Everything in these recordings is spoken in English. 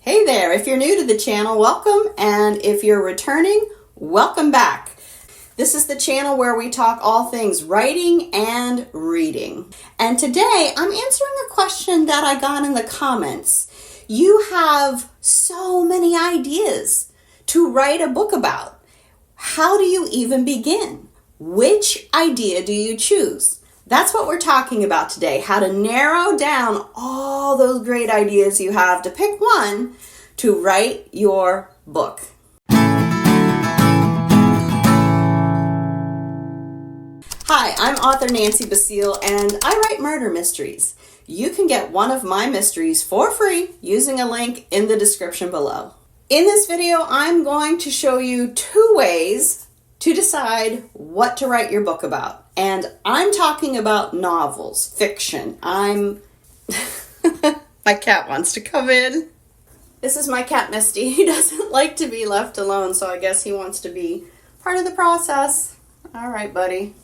Hey there, if you're new to the channel, welcome, and if you're returning, welcome back. This is the channel where we talk all things writing and reading. And today I'm answering a question that I got in the comments. You have so many ideas to write a book about. How do you even begin? Which idea do you choose? That's what we're talking about today, how to narrow down all those great ideas you have to pick one to write your book. Hi, I'm author Nancy Basile and I write murder mysteries. You can get one of my mysteries for free using a link in the description below. In this video, I'm going to show you 2 ways to decide what to write your book about. And I'm talking about novels, fiction. My cat wants to come in. This is my cat, Misty. He doesn't like to be left alone, so I guess he wants to be part of the process. All right, buddy.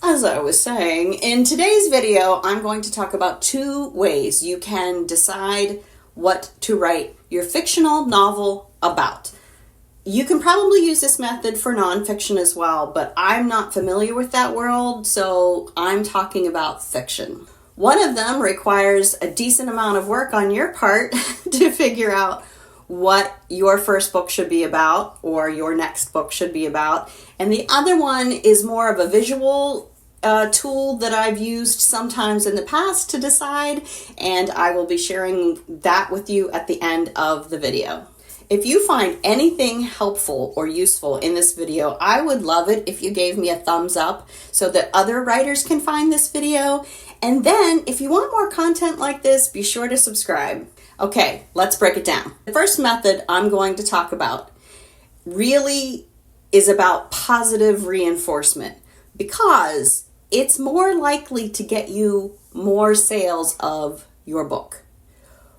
As I was saying, in today's video, I'm going to talk about 2 ways you can decide what to write your fictional novel about. You can probably use this method for nonfiction as well, but I'm not familiar with that world, so I'm talking about fiction. One of them requires a decent amount of work on your part to figure out what your first book should be about or your next book should be about. And the other one is more of a visual tool that I've used sometimes in the past to decide, and I will be sharing that with you at the end of the video. If you find anything helpful or useful in this video, I would love it if you gave me a thumbs up so that other writers can find this video. And then if you want more content like this, be sure to subscribe. Okay, let's break it down. The first method I'm going to talk about really is about positive reinforcement because it's more likely to get you more sales of your book.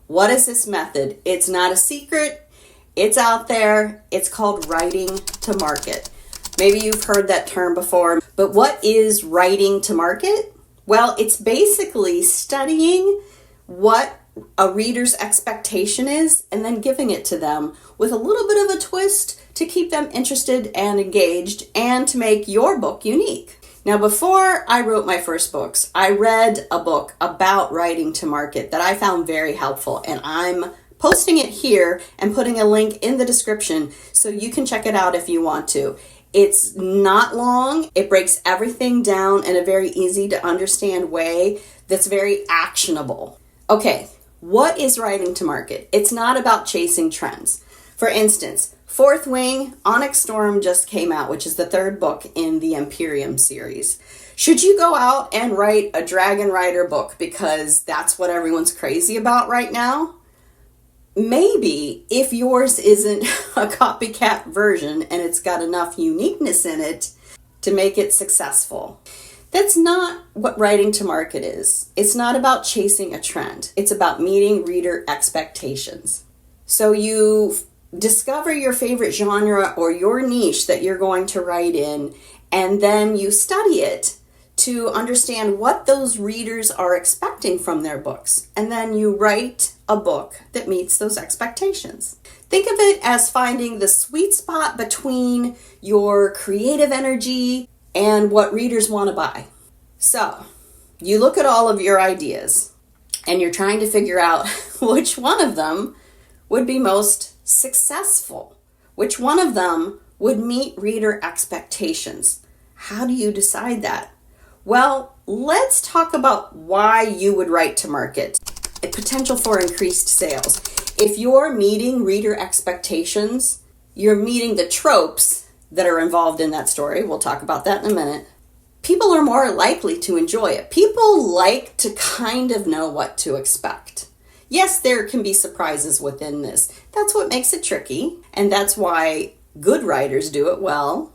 What is this method? It's not a secret. It's out there. It's called writing to market. Maybe you've heard that term before, but what is writing to market? Well, it's basically studying what a reader's expectation is and then giving it to them with a little bit of a twist to keep them interested and engaged and to make your book unique. Now, before I wrote my first books, I read a book about writing to market that I found very helpful, and I'm posting it here and putting a link in the description so you can check it out if you want to. It's not long. It breaks everything down in a very easy to understand way that's very actionable. Okay, what is writing to market? It's not about chasing trends. For instance, Fourth Wing, Onyx Storm just came out, which is the 3rd book in the Imperium series. Should you go out and write a Dragon Rider book because that's what everyone's crazy about right now? Maybe, if yours isn't a copycat version and it's got enough uniqueness in it to make it successful. That's not what writing to market is. It's not about chasing a trend. It's about meeting reader expectations. So you discover your favorite genre or your niche that you're going to write in, and then you study it to understand what those readers are expecting from their books. And then you write a book that meets those expectations. Think of it as finding the sweet spot between your creative energy and what readers want to buy. So you look at all of your ideas and you're trying to figure out which one of them would be most successful, which one of them would meet reader expectations. How do you decide that? Well, let's talk about why you would write to market. A potential for increased sales. If you're meeting reader expectations, you're meeting the tropes that are involved in that story. We'll talk about that in a minute. People are more likely to enjoy it. People like to kind of know what to expect. Yes, there can be surprises within this. That's what makes it tricky, and that's why good writers do it well.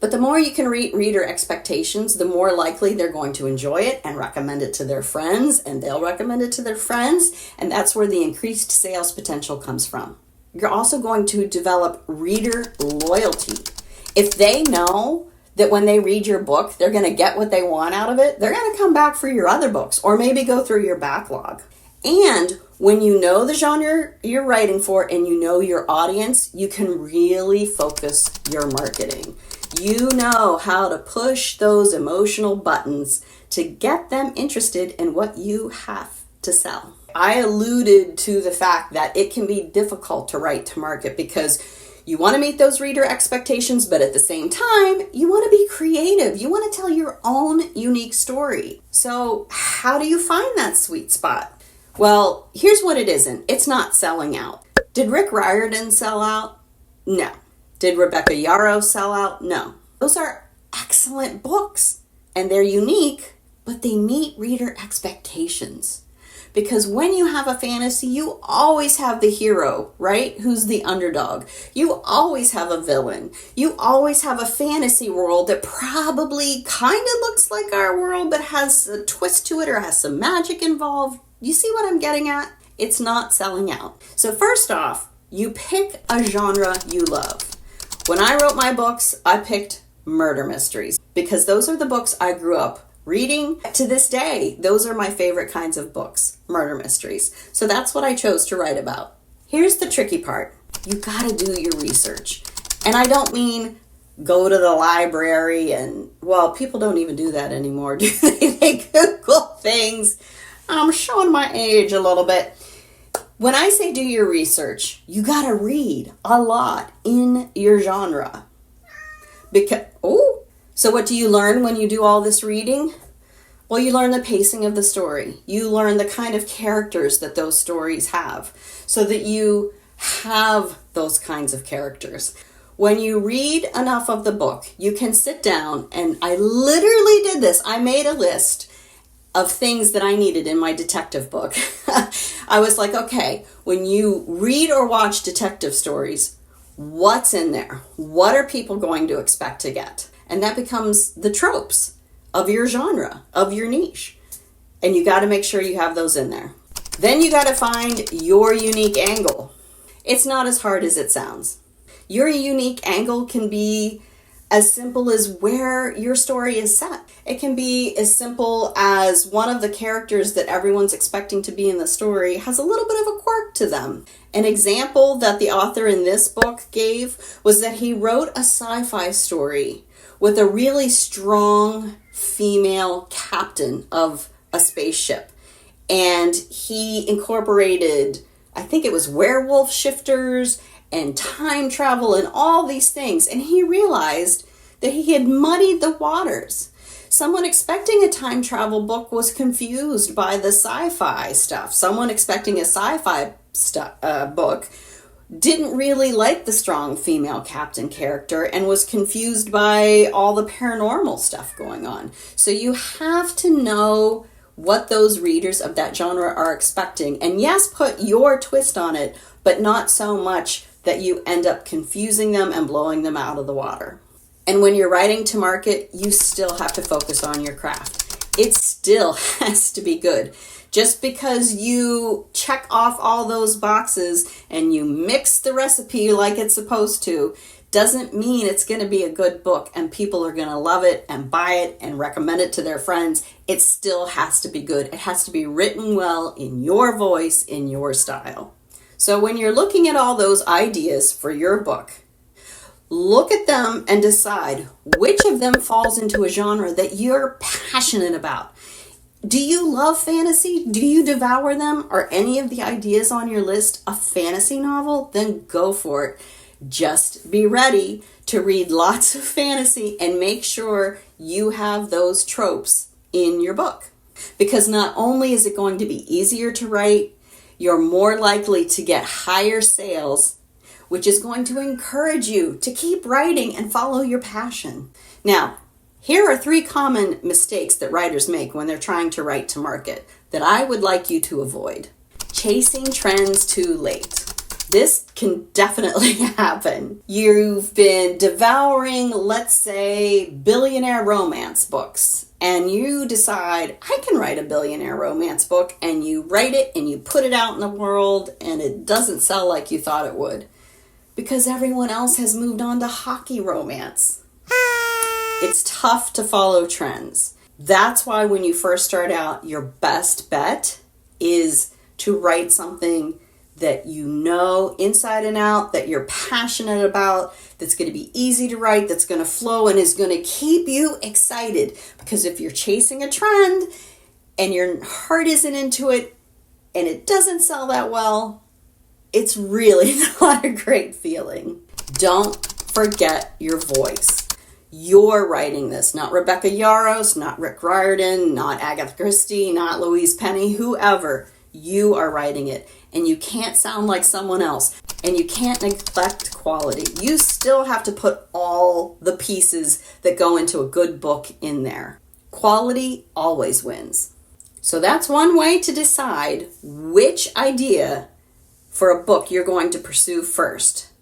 But the more you can read reader expectations, the more likely they're going to enjoy it and recommend it to their friends, and they'll recommend it to their friends, and that's where the increased sales potential comes from. You're also going to develop reader loyalty. If they know that when they read your book, they're going to get what they want out of it, they're going to come back for your other books or maybe go through your backlog. And when you know the genre you're writing for and you know your audience, you can really focus your marketing. You know how to push those emotional buttons to get them interested in what you have to sell. I alluded to the fact that it can be difficult to write to market because you want to meet those reader expectations, but at the same time, you want to be creative. You want to tell your own unique story. So how do you find that sweet spot? Well, here's what it isn't. It's not selling out. Did Rick Riordan sell out? No. Did Rebecca Yarros sell out? No. Those are excellent books, and they're unique, but they meet reader expectations. Because when you have a fantasy, you always have the hero, right? Who's the underdog. You always have a villain. You always have a fantasy world that probably kind of looks like our world, but has a twist to it or has some magic involved. You see what I'm getting at? It's not selling out. So first off, you pick a genre you love. When I wrote my books, I picked murder mysteries because those are the books I grew up reading. To this day, those are my favorite kinds of books, murder mysteries. So that's what I chose to write about. Here's the tricky part. You gotta do your research. And I don't mean go to the library and, well, people don't even do that anymore, do they? They Google things. I'm showing my age a little bit. When I say do your research, you gotta read a lot in your genre. So what do you learn when you do all this reading? Well, you learn the pacing of the story. You learn the kind of characters that those stories have so that you have those kinds of characters. When you read enough of the book, you can sit down, and I literally did this. I made a list of things that I needed in my detective book. I was like, okay, when you read or watch detective stories, what's in there? What are people going to expect to get? And that becomes the tropes of your genre, of your niche. And you got to make sure you have those in there. Then you got to find your unique angle. It's not as hard as it sounds. Your unique angle can be as simple as where your story is set. It can be as simple as one of the characters that everyone's expecting to be in the story has a little bit of a quirk to them. An example that the author in this book gave was that he wrote a sci-fi story with a really strong female captain of a spaceship. And he incorporated, I think it was werewolf shifters and time travel and all these things. And he realized that he had muddied the waters. Someone expecting a time travel book was confused by the sci-fi stuff. Someone expecting a sci-fi book didn't really like the strong female captain character and was confused by all the paranormal stuff going on. So you have to know what those readers of that genre are expecting. And yes, put your twist on it, but not so much that you end up confusing them and blowing them out of the water. And when you're writing to market, you still have to focus on your craft. It still has to be good. Just because you check off all those boxes and you mix the recipe like it's supposed to, doesn't mean it's going to be a good book and people are going to love it and buy it and recommend it to their friends. It still has to be good. It has to be written well in your voice, in your style. So when you're looking at all those ideas for your book, look at them and decide which of them falls into a genre that you're passionate about. Do you love fantasy? Do you devour them? Are any of the ideas on your list a fantasy novel? Then go for it. Just be ready to read lots of fantasy and make sure you have those tropes in your book. Because not only is it going to be easier to write, you're more likely to get higher sales, which is going to encourage you to keep writing and follow your passion. Now, here are 3 common mistakes that writers make when they're trying to write to market that I would like you to avoid. Chasing trends too late. This can definitely happen. You've been devouring, let's say, billionaire romance books, and you decide, I can write a billionaire romance book, and you write it and you put it out in the world, and it doesn't sell like you thought it would, because everyone else has moved on to hockey romance. It's tough to follow trends. That's why when you first start out, your best bet is to write something that you know inside and out, that you're passionate about, that's going to be easy to write, that's going to flow, and is going to keep you excited. Because if you're chasing a trend and your heart isn't into it and it doesn't sell that well, it's really not a great feeling. Don't forget your voice. You're writing this, not Rebecca Yarros, not Rick Riordan, not Agatha Christie, not Louise Penny, whoever. You are writing it, and you can't sound like someone else, and you can't neglect quality. You still have to put all the pieces that go into a good book in there. Quality always wins. So that's one way to decide which idea for a book you're going to pursue first.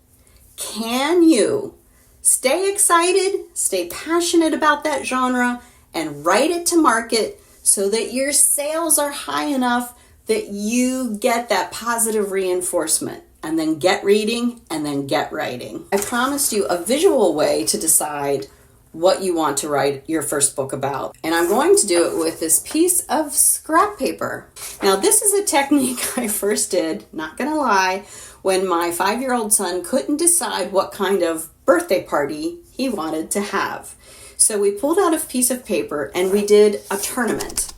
Can you stay excited, stay passionate about that genre, and write it to market so that your sales are high enough that you get that positive reinforcement, and then get reading, and then get writing? I promised you a visual way to decide what you want to write your first book about. And I'm going to do it with this piece of scrap paper. Now, this is a technique I first did, not gonna lie, when my 5-year-old son couldn't decide what kind of birthday party he wanted to have. So we pulled out a piece of paper and we did a tournament.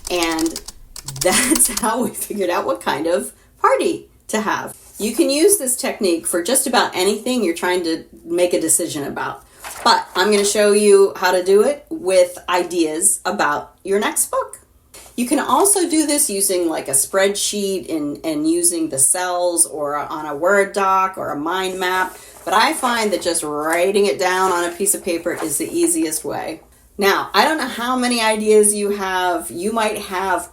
And that's how we figured out what kind of party to have. You can use this technique for just about anything you're trying to make a decision about. But I'm going to show you how to do it with ideas about your next book. You can also do this using like a spreadsheet and using the cells or on a Word doc or a mind map. But I find that just writing it down on a piece of paper is the easiest way. Now, I don't know how many ideas you have. You might have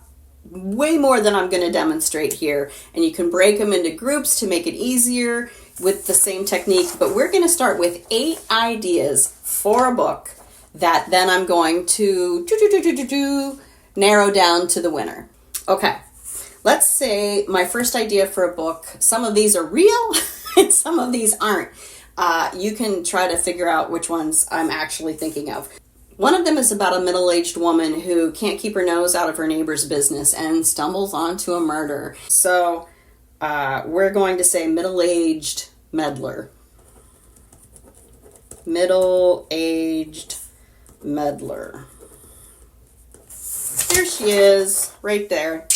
way more than I'm going to demonstrate here. And you can break them into groups to make it easier with the same technique. But we're going to start with 8 ideas for a book that then I'm going to narrow down to the winner. Okay, let's say my first idea for a book, some of these are real and some of these aren't. You can try to figure out which ones I'm actually thinking of. One of them is about a middle-aged woman who can't keep her nose out of her neighbor's business and stumbles onto a murder. So we're going to say middle-aged meddler. Middle-aged meddler. There she is, right there.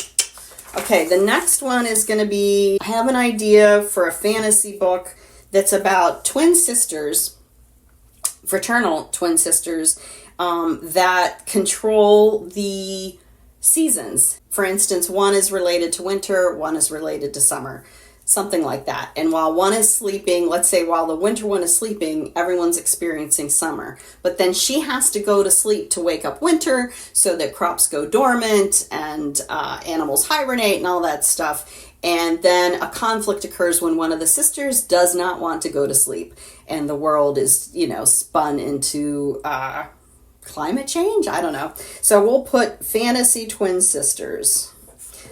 Okay, the next one is going to be, I have an idea for a fantasy book that's about twin sisters, fraternal twin sisters, that control the seasons. For instance, one is related to winter, one is related to summer, something like that. And while one is sleeping, let's say while the winter one is sleeping, everyone's experiencing summer. But then she has to go to sleep to wake up winter so that crops go dormant and animals hibernate and all that stuff. And then a conflict occurs when one of the sisters does not want to go to sleep. And the world is, spun into climate change? I don't know. So we'll put fantasy twin sisters.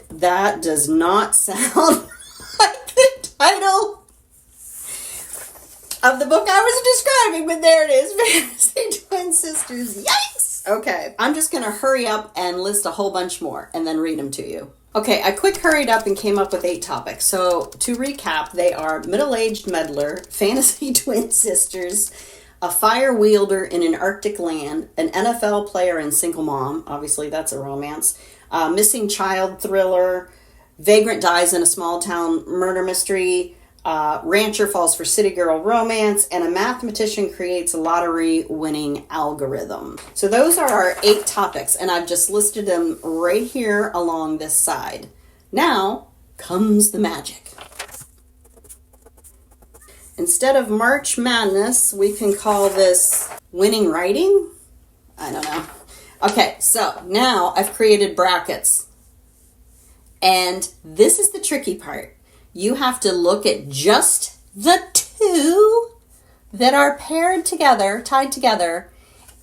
That does not sound like the title of the book I was describing, but there it is. Fantasy twin sisters. Yikes! Okay, I'm just going to hurry up and list a whole bunch more and then read them to you. Okay, I quick hurried up and came up with 8 topics. So to recap, they are middle-aged meddler, fantasy twin sisters, a fire wielder in an Arctic land, an NFL player and single mom, obviously that's a romance, missing child thriller, vagrant dies in a small town murder mystery, rancher falls for city girl romance, and a mathematician creates a lottery winning algorithm. So those are our 8 topics, and I've just listed them right here along this side. Now comes the magic. Instead of March Madness, we can call this winning writing? I don't know. Okay, so now I've created brackets. And this is the tricky part. You have to look at just the 2 that are paired together, tied together,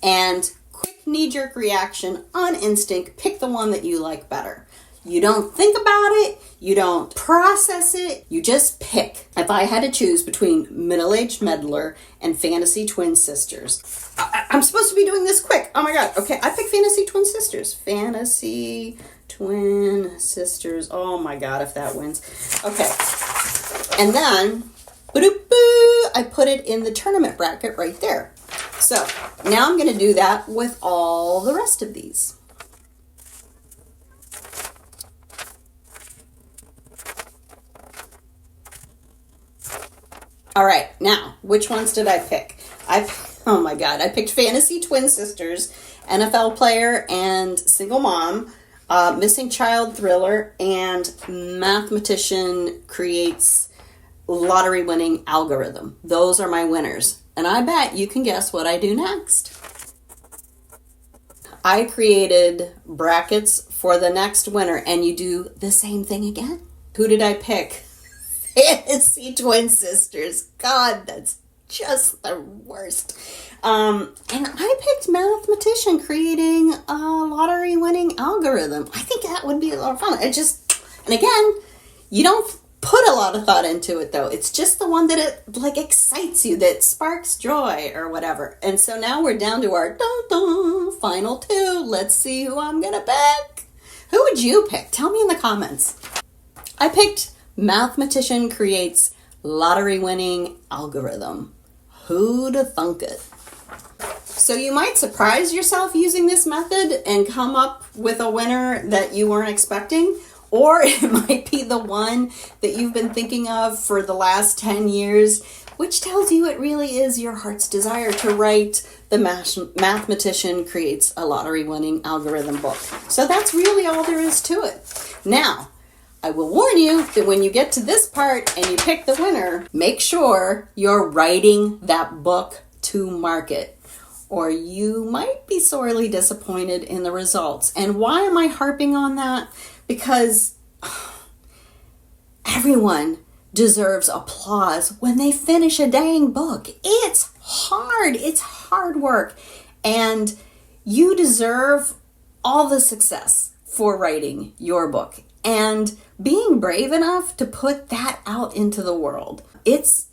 and quick knee-jerk reaction on instinct, pick the one that you like better. You don't think about it, you don't process it, you just pick. If I had to choose between middle-aged meddler and fantasy twin sisters, I'm supposed to be doing this quick. Oh my god. Okay, I picked fantasy twin sisters. Fantasy Twin Sisters. Oh my God, if that wins. Okay. And then, I put it in the tournament bracket right there. So now I'm going to do that with all the rest of these. All right, now, which ones did I pick? Oh my God, I picked Fantasy Twin Sisters, NFL Player and Single Mom, Missing Child Thriller, and Mathematician Creates Lottery Winning Algorithm. Those are my winners. And I bet you can guess what I do next. I created brackets for the next winner, and you do the same thing again. Who did I pick? Fantasy Twin Sisters. God, that's just the worst. And I picked Mathematician Creating a Lottery Winning Algorithm. I think that would be a lot of fun. And again, you don't put a lot of thought into it though. It's just the one that it excites you, that sparks joy or whatever. And so now we're down to our final two. Let's see who I'm gonna pick. Who would you pick? Tell me in the comments. I picked Mathematician Creates Lottery Winning Algorithm. Who'd have thunk it? So you might surprise yourself using this method and come up with a winner that you weren't expecting, or it might be the one that you've been thinking of for the last 10 years, which tells you it really is your heart's desire to write the Mathematician Creates a Lottery Winning Algorithm book. So that's really all there is to it. Now, I will warn you that when you get to this part and you pick the winner, make sure you're writing that book to market, or you might be sorely disappointed in the results. And why am I harping on that? Because everyone deserves applause when they finish a dang book. It's hard. It's hard work. And you deserve all the success for writing your book and being brave enough to put that out into the world. It's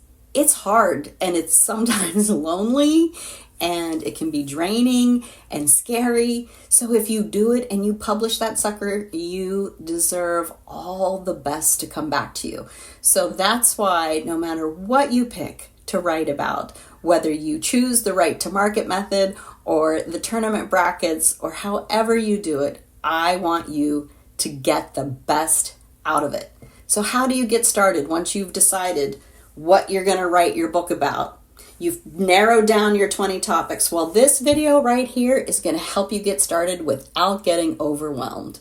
hard, and it's sometimes lonely, and it can be draining and scary. So if you do it and you publish that sucker, you deserve all the best to come back to you. So that's why no matter what you pick to write about, whether you choose the right to market method or the tournament brackets or however you do it, I want you to get the best out of it. So how do you get started once you've decided what you're going to write your book about? You've narrowed down your 20 topics. Well, this video right here is going to help you get started without getting overwhelmed.